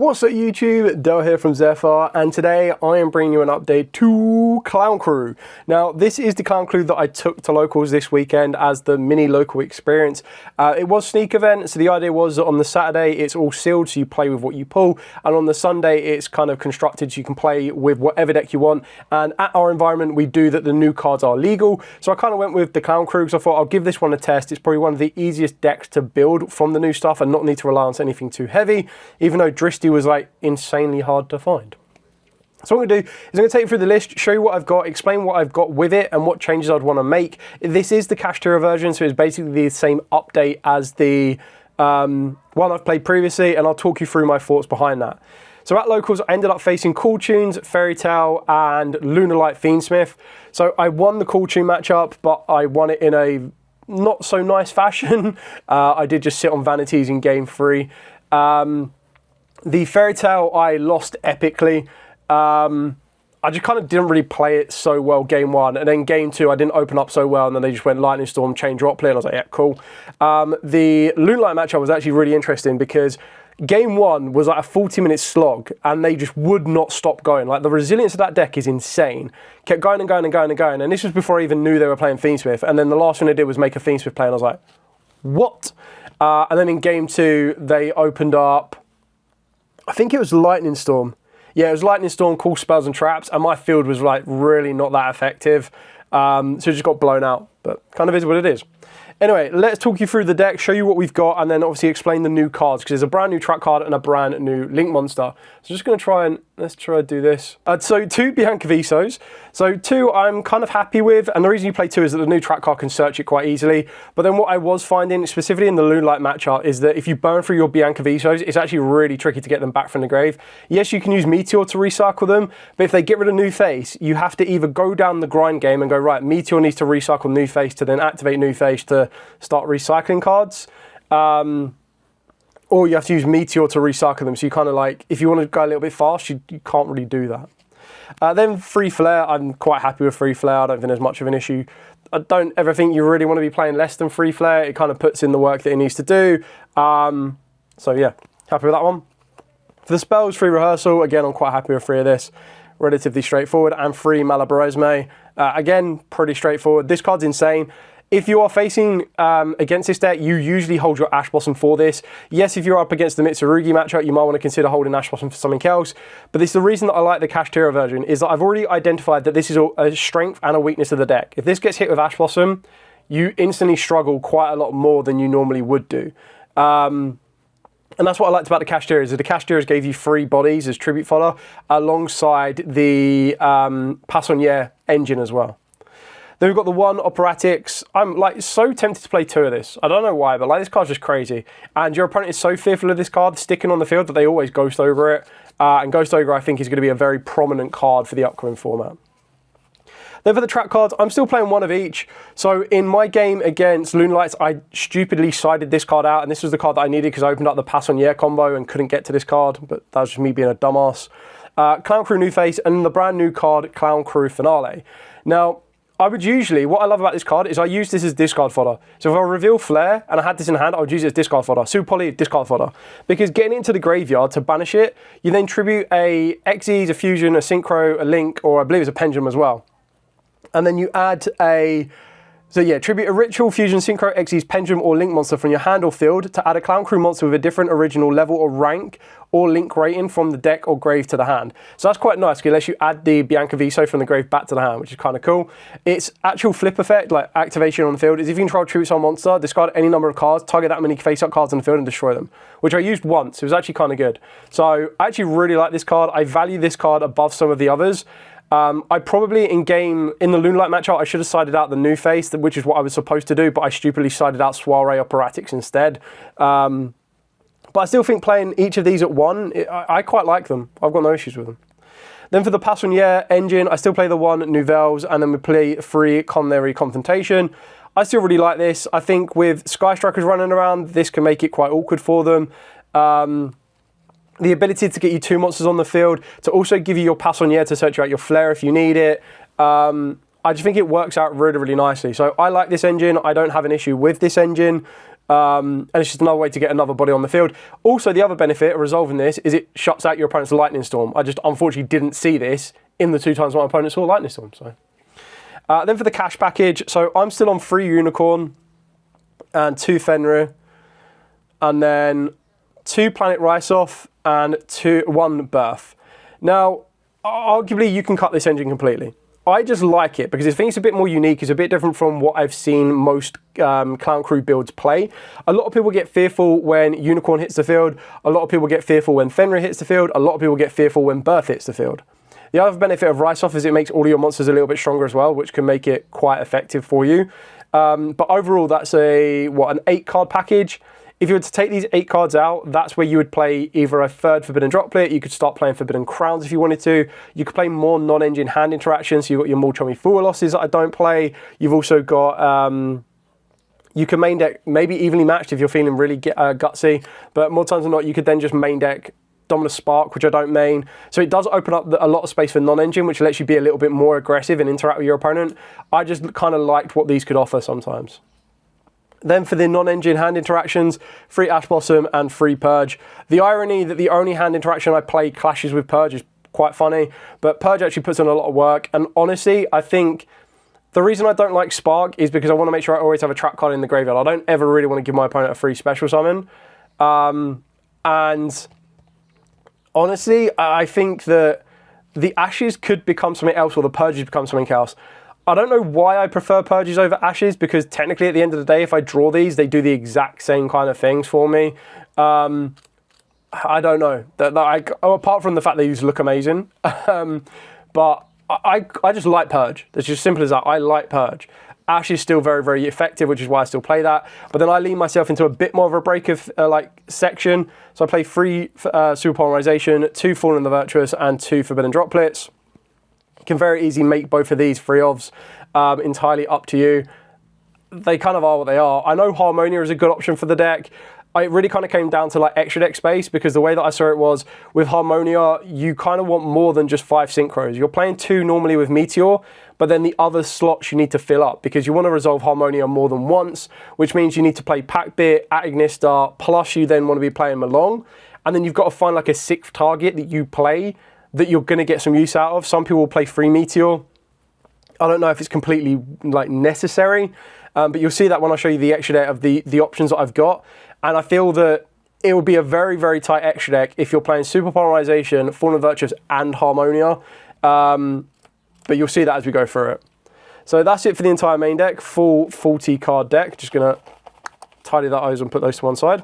What's up YouTube, Dell here from Zephyr, and today I am bringing you an update to Clown Crew. Now this is the Clown Crew that I took to locals this weekend as the mini local experience. It was sneak event, so the idea was that on the Saturday it's all sealed so you play with what you pull, and on the Sunday it's kind of constructed so you can play with whatever deck you want, and at our environment we do that the new cards are legal. So I kind of went with the Clown Crew because I thought I'll give this one a test. It's probably one of the easiest decks to build from the new stuff and not need to rely on anything too heavy, even though Dristy was like insanely hard to find. So what I'm going to do is I'm going to take you through the list, show you what I've got, explain what I've got with it and what changes I'd want to make. This is the Kashtira version, so it's basically the same update as the one I've played previously, and I'll talk you through my thoughts behind that. So at locals, I ended up facing Cool Tunes, Fairy Tale, and Lunar Light Fiendsmith. So I won the Cool Tune matchup, but I won it in a not so nice fashion. I did just sit on vanities in game 3. The Fairy Tale I lost epically. I just kind of didn't really play it so well game 1, and then game 2 I didn't open up so well, and then they just went Lightning Storm, chain drop play, and I was like, yeah, cool. The Moonlight matchup was actually really interesting because game 1 was like a 40-minute slog, and they just would not stop going. Like, the resilience of that deck is insane. Kept going and going and going and going, and this was before I even knew they were playing Fiendsmith, and then the last thing they did was make a Fiendsmith play, and I was like, what? And then in game 2, they opened up, I think it was Lightning Storm. Yeah, it was Lightning Storm, cool spells and traps, and my field was like really not that effective. So it just got blown out, but kind of is what it is. Anyway, let's talk you through the deck, show you what we've got, and then obviously explain the new cards, because there's a brand new track card and a brand new Link monster. So just going to try and, let's try to do this. So 2 Bianca Visos. So 2 I'm kind of happy with, and the reason you play 2 is that the new track card can search it quite easily. But then what I was finding, specifically in the Moonlight matchup, is that if you burn through your Bianca Visos, it's actually really tricky to get them back from the grave. Yes, you can use Meteor to recycle them, but if they get rid of New Face, you have to either go down the grind game and go, right, Meteor needs to recycle New Face to then activate New Face to start recycling cards, or you have to use Meteor to recycle them. So you kind of like, if you want to go a little bit fast, you can't really do that. Then Free Flare, I'm quite happy with Free Flare. I don't think there's much of an issue. I don't ever think you really want to be playing less than Free Flare. It kind of puts in the work that it needs to do. So yeah, happy with that one. For the spells, Free Rehearsal, again, I'm quite happy with 3 of this. Relatively straightforward. And 3 Malabaresme. Again, pretty straightforward. This card's insane. If you are facing against this deck, you usually hold your Ash Blossom for this. Yes, if you're up against the Mitsurugi matchup, you might want to consider holding Ash Blossom for something else. But this is the reason that I like the Kashtira version, is that I've already identified that this is a strength and a weakness of the deck. If this gets hit with Ash Blossom, you instantly struggle quite a lot more than you normally would do. And that's what I liked about the Kashtiras, is that the Kashtiras gave you 3 bodies as tribute fodder, alongside the Passonier engine as well. Then we've got the 1 Operatics. I'm like so tempted to play 2 of this. I don't know why, but like this card's just crazy. And your opponent is so fearful of this card sticking on the field that they always Ghost over it. And Ghost Ogre, I think, is going to be a very prominent card for the upcoming format. Then for the track cards, I'm still playing 1 of each. So in my game against Loonlights, I stupidly sided this card out, and this was the card that I needed because I opened up the Passonier combo and couldn't get to this card, but that was just me being a dumbass. Clown Crew New Face, and the brand new card, Clown Crew Finale. Now, I would usually, what I love about this card is I use this as discard fodder. So if I reveal Flare and I had this in hand, I would use it as discard fodder. Super Poly, discard fodder. Because getting it into the graveyard to banish it, you then tribute a Xyz, a Fusion, a Synchro, a Link, or I believe it's a Pendulum as well. And then you add a, so yeah, tribute a Ritual, Fusion, Synchro, Xyz, Pendulum, or Link monster from your hand or field to add a Clown Crew monster with a different original level or rank or Link rating from the deck or grave to the hand. So that's quite nice, because it lets you add the Bianca Viso from the grave back to the hand, which is kind of cool. Its actual flip effect, like activation on the field, is if you control tribute on monster, discard any number of cards, target that many face-up cards on the field and destroy them, which I used once. It was actually kind of good. So I actually really like this card. I value this card above some of the others. I probably in the Moonlight matchup, I should have sided out the New Face, which is what I was supposed to do, but I stupidly sided out Soiree Operatics instead. But I still think playing each of these at 1, I quite like them. I've got no issues with them. Then for the Passonier engine, I still play the 1 Nouvelles, and then we play 3 Culinary Confrontation. I still really like this. I think with Sky Strikers running around, this can make it quite awkward for them. The ability to get you 2 monsters on the field, to also give you your Passonier to search out your Flare if you need it. I just think it works out really, really nicely. So I like this engine. I don't have an issue with this engine. And it's just another way to get another body on the field. Also, the other benefit of resolving this is it shuts out your opponent's Lightning Storm. I just unfortunately didn't see this in the 2 times my opponent saw Lightning Storm. So, then for the cash package, so I'm still on 3 Unicorn and 2 Fenrir, and then 2 Planet Rice-Off and 1 Birth. Now, arguably you can cut this engine completely. I just like it because I think it's a bit more unique. It's a bit different from what I've seen most Clown Crew builds play. A lot of people get fearful when Unicorn hits the field. A lot of people get fearful when Fenrir hits the field. A lot of people get fearful when Birth hits the field. The other benefit of Rice-Off is it makes all of your monsters a little bit stronger as well, which can make it quite effective for you. But overall, that's an 8 card package. If you were to take these 8 cards out, that's where you would play either a 3rd Forbidden Droplet, you could start playing Forbidden Crowns if you wanted to, you could play more non-engine hand interactions, so you've got your Mulchummy Fool losses that I don't play, you've also got, you can main deck maybe evenly matched if you're feeling really gutsy, but more times than not, you could then just main deck Dominus Spark, which I don't main. So it does open up a lot of space for non-engine, which lets you be a little bit more aggressive and interact with your opponent. I just kind of liked what these could offer sometimes. Then for the non-engine hand interactions, 3 Ash Blossom and 3 Purge. The irony that the only hand interaction I play clashes with Purge is quite funny, but Purge actually puts in a lot of work, and honestly, I think the reason I don't like Spark is because I want to make sure I always have a trap card in the graveyard. I don't ever really want to give my opponent a free special summon. And honestly, I think that the Ashes could become something else, or the Purges become something else. I don't know why I prefer Purges over Ashes, because technically at the end of the day, if I draw these, they do the exact same kind of things for me. I don't know. Apart from the fact they look amazing. But I just like Purge. It's just simple as that. I like Purge. Ash is still very, very effective, which is why I still play that. But then I lean myself into a bit more of a break of section. So I play 3 Super Polarization, 2 Fallen the Virtuous, and 2 Forbidden Droplets. Can very easily make both of these free ofs, entirely up to you. They kind of are what they are. I know Harmonia is a good option for the deck. It really kind of came down to extra deck space, because the way that I saw it was with Harmonia, you kind of want more than just 5 synchros. You're playing 2 normally with Meteor, but then the other slots you need to fill up, because you want to resolve Harmonia more than once, which means you need to play Packbit, Agnistar, plus you then want to be playing Malong, and then you've got to find a 6th target that you play that you're going to get some use out of. Some people will play free Meteor. I don't know if it's completely necessary, but you'll see that when I show you the extra deck of the options that I've got. And I feel that it will be a very, very tight extra deck if you're playing Super Polarization, Fallen Virtuous, and Harmonia. But you'll see that as we go through it. So that's it for the entire main deck, full 40 card deck. Just going to tidy that over and put those to one side.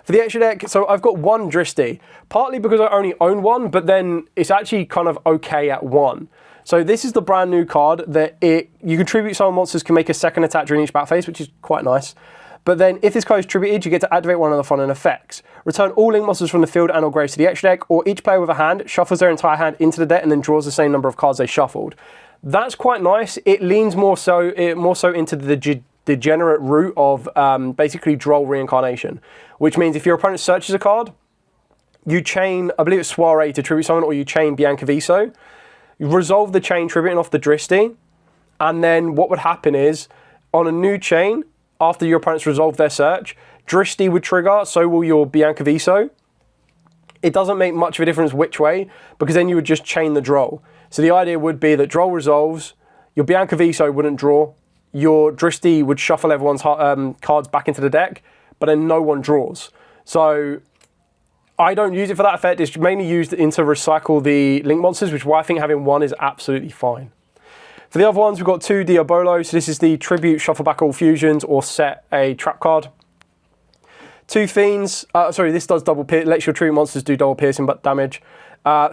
For the extra deck, so I've got 1 Dristy, partly because I only own 1, but then it's actually kind of okay at 1. So this is the brand new card that you contribute summon monsters can make a 2nd attack during each battle phase, which is quite nice. But then if this card is tributed, you get to activate one of the following effects. Return all link monsters from the field and or graves to the extra deck, or each player with a hand shuffles their entire hand into the deck and then draws the same number of cards they shuffled. That's quite nice. It leans more so into the degenerate route of basically Droll Reincarnation, which means if your opponent searches a card, you chain, I believe it's Soiree to tribute someone, or you chain Bianca Viso. You resolve the chain tributing off the Dristy, and then what would happen is, on a new chain, after your opponent's resolved their search, Dristy would trigger, so will your Bianca Viso. It doesn't make much of a difference which way, because then you would just chain the Droll. So the idea would be that Droll resolves, your Bianca Viso wouldn't draw, your Dristy would shuffle everyone's cards back into the deck, but then no one draws. So I don't use it for that effect. It's mainly used to recycle the link monsters, which is why I think having 1 is absolutely fine. For the other ones, we've got 2 Diabolo. So this is the Tribute, Shuffle Back All Fusions, or set a trap card. 2 Fiends. This does double pierce, lets your tribute monsters do double piercing but damage.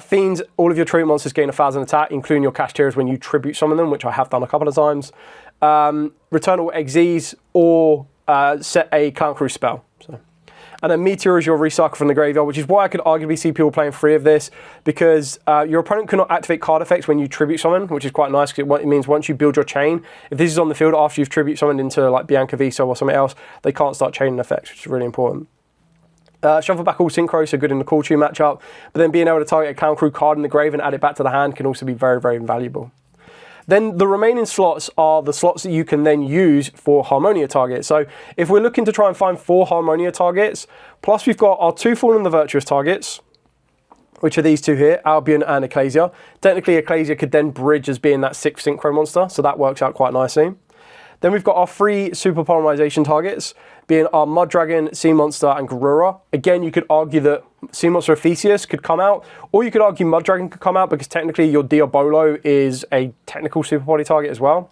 Fiends, all of your tribute monsters gain 1,000 attack, including your Kashtiras when you tribute summon them, which I have done a couple of times. Return all Xyz, or set a Clown Crew spell. And then Meteor is your recycle from the graveyard, which is why I could arguably see people playing 3 of this, because your opponent cannot activate card effects when you tribute summon, which is quite nice, because it means once you build your chain, if this is on the field after you've tribute summoned into Bianca Viso or something else, they can't start chaining effects, which is really important. Shuffle back all synchros, so good in the Call Tune matchup, but then being able to target a Clown Crew card in the grave and add it back to the hand can also be very, very invaluable. Then the remaining slots are the slots that you can then use for Harmonia targets. So if we're looking to try and find 4 Harmonia targets, plus we've got our 2 Fallen the Virtuous targets, which are these 2 here, Albion and Ecclesia. Technically, Ecclesia could then bridge as being that 6th Synchro monster, so that works out quite nicely. Then we've got our 3 Super Polymerization targets, being our Mud Dragon, Sea Monster, and Garura. Again, you could argue that Sea Monster Ephesius could come out, or you could argue Mud Dragon could come out because technically your Diabolo is a technical Super Poly target as well.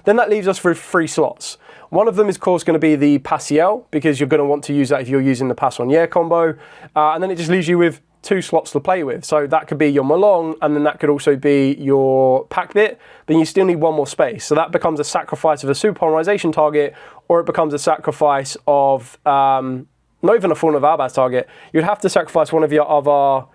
Then that leaves us with 3 slots. One of them is, of course, going to be the Pasiel, because you're going to want to use that if you're using the Pass on Year combo. And then it just leaves you with 2 slots to play with. So that could be your Malong, and then that could also be your Pack Bit, but you still need 1 more space. So that becomes a sacrifice of a Super Polymerization target, or it becomes a sacrifice of, not even a Fallen of Albaz target. You'd have to sacrifice one of your other,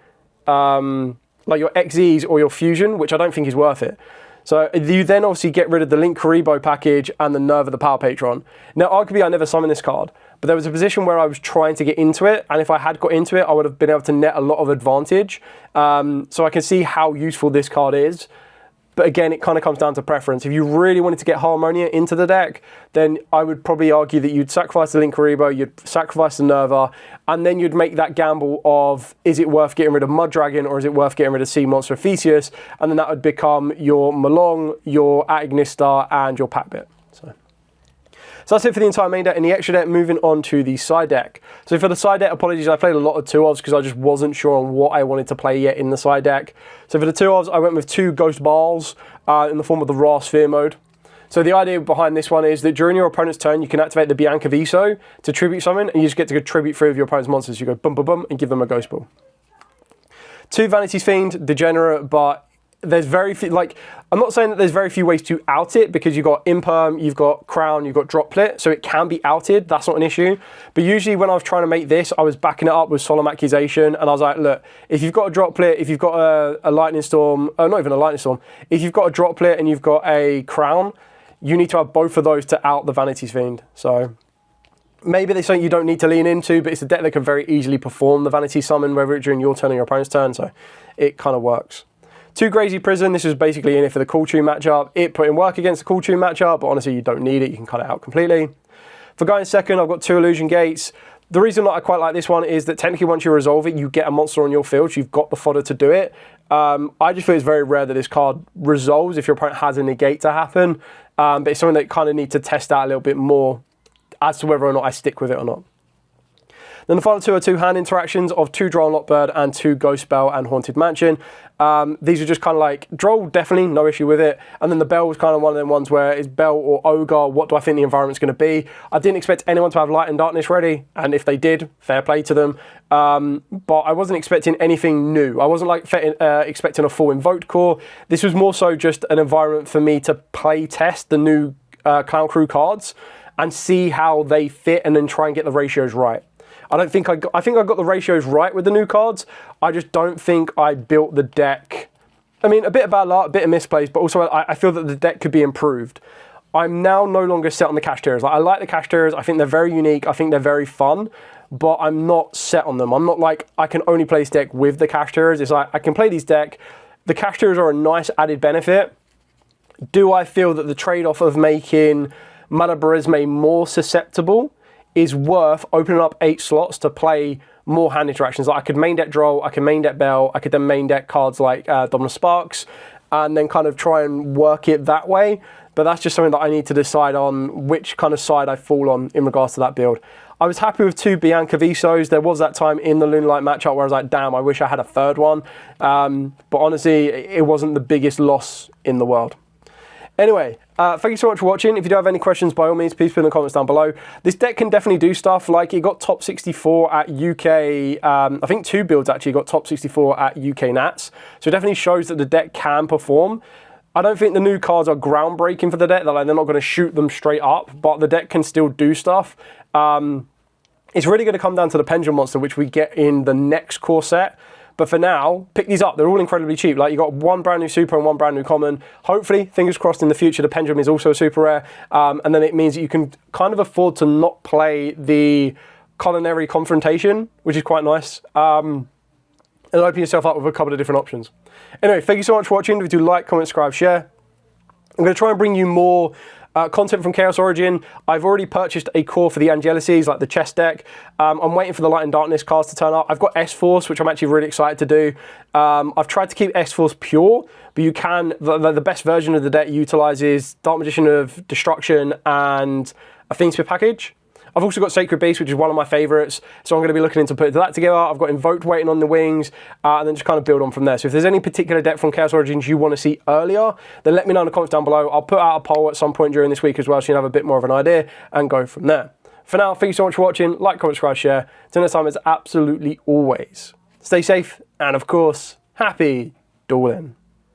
like your XZs or your Fusion, which I don't think is worth it. So you then obviously get rid of the Link Karibo package and the Nerve of the Power Patron. Now, arguably, I never summoned this card, but there was a position where I was trying to get into it, and if I had got into it, I would have been able to net a lot of advantage. So I can see how useful this card is. But again, it kind of comes down to preference. If you really wanted to get Harmonia into the deck, then I would probably argue that you'd sacrifice the Link Karibo, you'd sacrifice the Nerva, and then you'd make that gamble of, is it worth getting rid of Mud Dragon, or is it worth getting rid of Sea Monster Ephesius? And then that would become your Malong, your Agnistar, and your Pack Bit. So that's it for the entire main deck and the extra deck. Moving on to the side deck. So for the side deck, apologies, I played a lot of 2-ofs because I just wasn't sure on what I wanted to play yet in the side deck. So for the 2-ofs, I went with 2 Ghost Balls in the form of the Raw Sphere mode. So the idea behind this one is that during your opponent's turn, you can activate the Bianca Viso to tribute summon, and you just get to go tribute 3 of your opponent's monsters. You go bum bum bum and give them a Ghost Ball. 2 Vanity's Fiend, degenerate, but there's very few, like, I'm not saying that there's very few ways to out it, because you've got Imperm, you've got Crown, you've got Droplet, so it can be outed, that's not an issue. But usually when I was trying to make this, I was backing it up with Solemn Accusation, and I was like, look, if you've got a Droplet, if you've got a Lightning Storm, not even a Lightning Storm, if you've got a Droplet and you've got a Crown, you need to have both of those to out the Vanity's Fiend. So maybe there's something you don't need to lean into, but it's a deck that can very easily perform the Vanity Summon, whether it's during your turn or your opponent's turn, so it kind of works. 2 Grazy Prison, this is basically in it for the Cool Tune matchup. It put in work against the Cool Tune matchup, but honestly, you don't need it. You can cut it out completely. For going second, I've got 2 Illusion Gates. The reason that I quite like this one is that technically once you resolve it, you get a monster on your field, so you've got the fodder to do it. I just feel it's very rare that this card resolves if your opponent has a negate to happen, but it's something that kind of need to test out a little bit more as to whether or not I stick with it or not. Then the final 2 are 2 hand interactions of 2 Droll and Lockbird and 2 Ghost Bell and Haunted Mansion. These are just kind of like, Droll, definitely, no issue with it. And then the Bell was kind of one of them ones where it's Bell or Ogre, what do I think the environment's going to be? I didn't expect anyone to have Light and Darkness ready, and if they did, fair play to them. But I wasn't expecting anything new. I wasn't like expecting a full Invoked Core. This was more so just an environment for me to play test the new Clown Crew cards and see how they fit and then try and get the ratios right. I think I got the ratios right with the new cards. I just don't think I built the deck. I mean, a bit of bad luck, a bit of misplays, but also I feel that the deck could be improved. I'm now no longer set on the Kashtiras. Like, I like the Kashtiras. I think they're very unique. I think they're very fun, but I'm not set on them. I'm not like, I can only play this deck with the Kashtiras. It's like, I can play this deck. The Kashtiras are a nice added benefit. Do I feel that the trade-off of making Mana Barisme more susceptible is worth opening up 8 slots to play more hand interactions? Like, I could main deck Droll, I could main deck Bell, I could then main deck cards like Dominus Sparks, and then kind of try and work it that way. But that's just something that I need to decide on which kind of side I fall on in regards to that build. I was happy with 2 Bianca Visos. There was that time in the Lunalight matchup where I was like, damn, I wish I had a third one. But honestly, it wasn't the biggest loss in the world. Anyway, thank you so much for watching. If you do have any questions, by all means, please put in the comments down below. This deck can definitely do stuff. Like, it got top 64 at UK, I think 2 builds actually got top 64 at UK Nats. So it definitely shows that the deck can perform. I don't think the new cards are groundbreaking for the deck. They're not going to shoot them straight up, but the deck can still do stuff. It's really going to come down to the Pendulum Monster, which we get in the next core set. But for now, pick these up. They're all incredibly cheap. Like, you got 1 brand new super and 1 brand new common. Hopefully, fingers crossed, in the future, the Pendulum is also super rare. And then it means that you can kind of afford to not play the Culinary Confrontation, which is quite nice. And open yourself up with a couple of different options. Anyway, thank you so much for watching. If you do like, comment, subscribe, share. I'm going to try and bring you more content from Chaos Origin. I've already purchased a core for the Angelices, like the chest deck. I'm waiting for the Light and Darkness cards to turn up. I've got S-Force, which I'm actually really excited to do. I've tried to keep S-Force pure, but you can, the best version of the deck utilizes Dark Magician of Destruction and a Fiendsmith package. I've also got Sacred Beast, which is one of my favorites, so I'm going to be looking into putting that together. I've got Invoked waiting on the wings, and then just kind of build on from there. So if there's any particular deck from Chaos Origins you want to see earlier, then let me know in the comments down below. I'll put out a poll at some point during this week as well, so you can have a bit more of an idea and go from there. For now, thank you so much for watching. Like, comment, subscribe, share. Till next time, as absolutely always, stay safe, and of course, happy dueling.